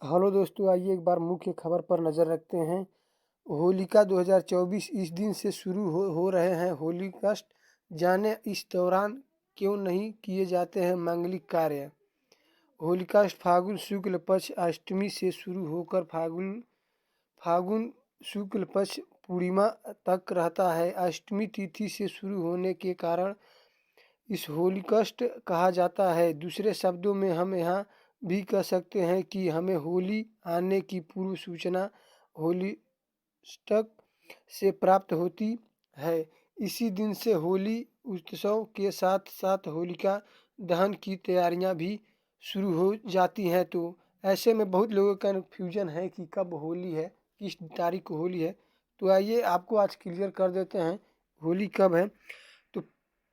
Hello दोस्तों, आइए एक बार मुख्य खबर पर नज़र रखते हैं। होलिका 2024 इस दिन से शुरू हो रहे हैं। होली कष्ट जाने इस दौरान क्यों नहीं किए जाते हैं मांगलिक कार्य। होलिकाष्ट फागुन शुक्ल पक्ष अष्टमी से शुरू होकर फागुन शुक्ल पक्ष पूर्णिमा तक रहता है। अष्टमी तिथि से शुरू होने के कारण इस होलिकष्ट कहा जाता है। दूसरे शब्दों में हम यहाँ भी कह सकते हैं कि हमें होली आने की पूर्व सूचना होलिस्टक से प्राप्त होती है। इसी दिन से होली उत्सव के साथ साथ होलिका दहन की तैयारियां भी शुरू हो जाती हैं। तो ऐसे में बहुत लोगों का कन्फ्यूजन है कि कब होली है, किस तारीख को होली है। तो आइए आपको आज क्लियर कर देते हैं होली कब है। तो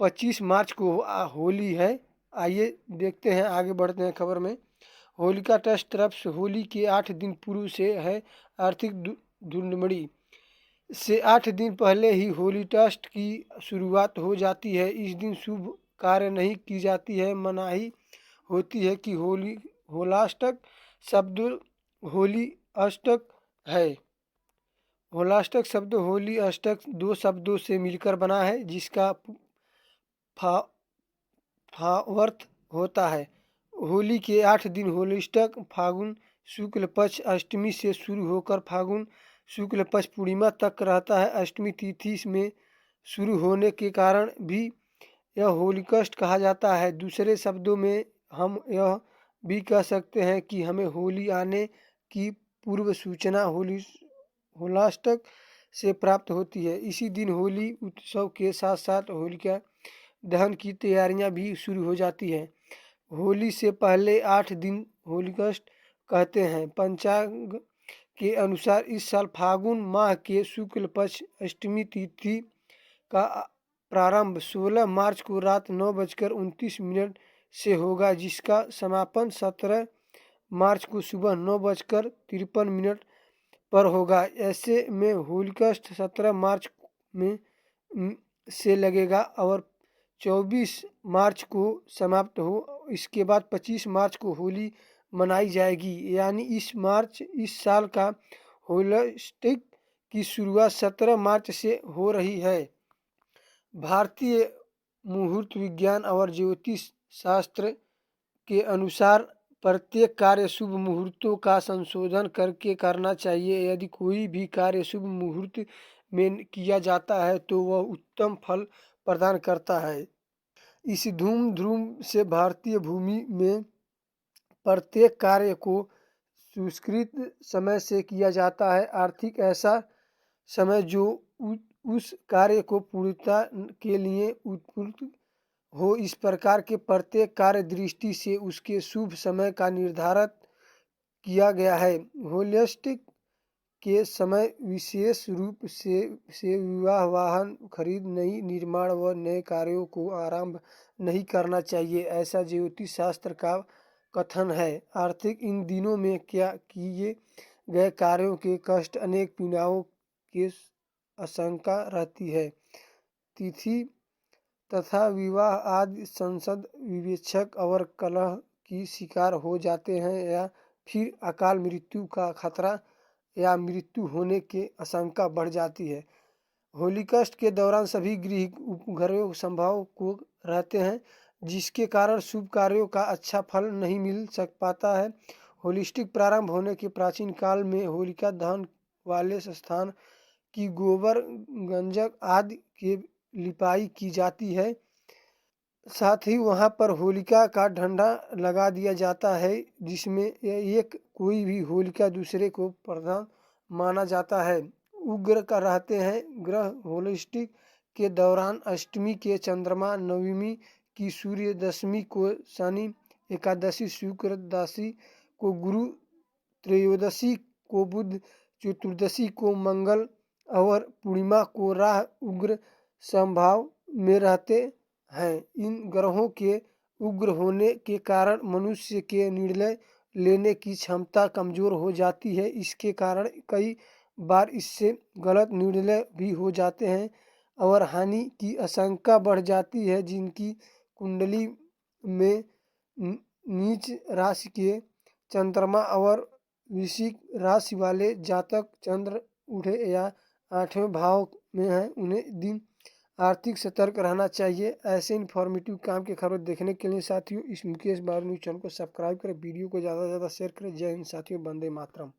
25 मार्च को होली है। आइए देखते हैं, आगे बढ़ते हैं खबर में। होलिका ट्रस्ट तरफ से होली के 8 दिन पूर्व से है। आर्थिक धुंधमड़ी से 8 दिन पहले ही होली ट्रस्ट की शुरुआत हो जाती है। इस दिन शुभ कार्य नहीं की जाती है। मनाही होती है कि होलाष्टक शब्द होली अष्टक है। होलाष्टक शब्द होली अष्टक दो शब्दों से मिलकर बना है, जिसका फावर्थ होता है। होली के 8 दिन होलिष्टक फागुन शुक्ल पक्ष अष्टमी से शुरू होकर फागुन शुक्ल पक्ष पूर्णिमा तक रहता है। अष्टमी तिथि में शुरू होने के कारण भी यह होलिकष्ट कहा जाता है। दूसरे शब्दों में हम यह भी कह सकते हैं कि हमें होली आने की पूर्व सूचना होलाष्टक से प्राप्त होती है। इसी दिन होली उत्सव के साथ साथ होलिका दहन की तैयारियां भी शुरू हो जाती हैं। होली से पहले 8 दिन होलिकष्ट कहते हैं। पंचांग के अनुसार इस साल फागुन माह के शुक्ल पक्ष अष्टमी तिथि का प्रारंभ 16 मार्च को रात 9:29 से होगा, जिसका समापन 17 मार्च को सुबह 9:53 पर होगा। ऐसे में होलिकष्ट 17 मार्च में से लगेगा और 24 मार्च को समाप्त हो। इसके बाद 25 मार्च को होली मनाई जाएगी। यानी इस साल का होलिस्टिक की शुरुआत 17 मार्च से हो रही है। भारतीय मुहूर्त विज्ञान और ज्योतिष शास्त्र के अनुसार प्रत्येक कार्य शुभ मुहूर्तों का संशोधन करके करना चाहिए। यदि कोई भी कार्य शुभ मुहूर्त में किया जाता है तो वह उत्तम फल प्रदान करता है। इस धूम से भारतीय भूमि में प्रत्येक कार्य को सुस्कृत समय से किया जाता है। आर्थिक ऐसा समय जो उस कार्य को पूर्णता के लिए उपयुक्त हो। इस प्रकार के प्रत्येक कार्य दृष्टि से उसके शुभ समय का निर्धारण किया गया है। होलिस्टिक के समय विशेष रूप से विवाह, वाहन खरीद, नई निर्माण व नए कार्यों को आरंभ नहीं करना चाहिए, ऐसा ज्योतिष शास्त्र का कथन है। आर्थिक इन दिनों में क्या किए गए कार्यों के कष्ट अनेक पीड़ाओं के आशंका रहती है। तिथि तथा विवाह आदि संसद विवेचक और कलह की शिकार हो जाते हैं, या फिर अकाल मृत्यु का खतरा या मृत्यु होने की आशंका बढ़ जाती है। होलिकष्ट के दौरान सभी गृह उपग्रहों संभव को रहते हैं, जिसके कारण शुभ कार्यों का अच्छा फल नहीं मिल पाता है। होलिस्टिक प्रारंभ होने के प्राचीन काल में होलिका दहन वाले स्थान की गोबर, गंजक आदि के लिपाई की जाती है। साथ ही वहां पर होलिका का डंडा लगा दिया जाता है, जिसमें एक कोई भी होलिका दूसरे को प्रधान माना जाता है। उग्र का रहते हैं ग्रह। होलिस्टिक के दौरान अष्टमी के चंद्रमा, नवमी की सूर्य, दशमी को शनि, एकादशी शुक्र दशी को गुरु, त्रयोदशी को बुध, चतुर्दशी को मंगल और पूर्णिमा को राहु उग्र संभाव में रहते हैं। इन ग्रहों के उग्र होने के कारण मनुष्य के निर्णय लेने की क्षमता कमजोर हो जाती है। इसके कारण कई बार इससे गलत निर्णय भी हो जाते हैं और हानि की आशंका बढ़ जाती है। जिनकी कुंडली में नीच राशि के चंद्रमा और वृश्चिक राशि वाले जातक चंद्र उठे या 8वें भाव में हैं, उन्हें दिन आर्थिक सतर्क रहना चाहिए। ऐसे इन्फॉर्मेटिव काम के खबरें देखने के लिए साथियों इस मुकेश बाबू न्यूज़ चैनल को सब्सक्राइब करें, वीडियो को ज़्यादा से ज़्यादा शेयर करें। जय हिंद साथियों, वंदे मातरम।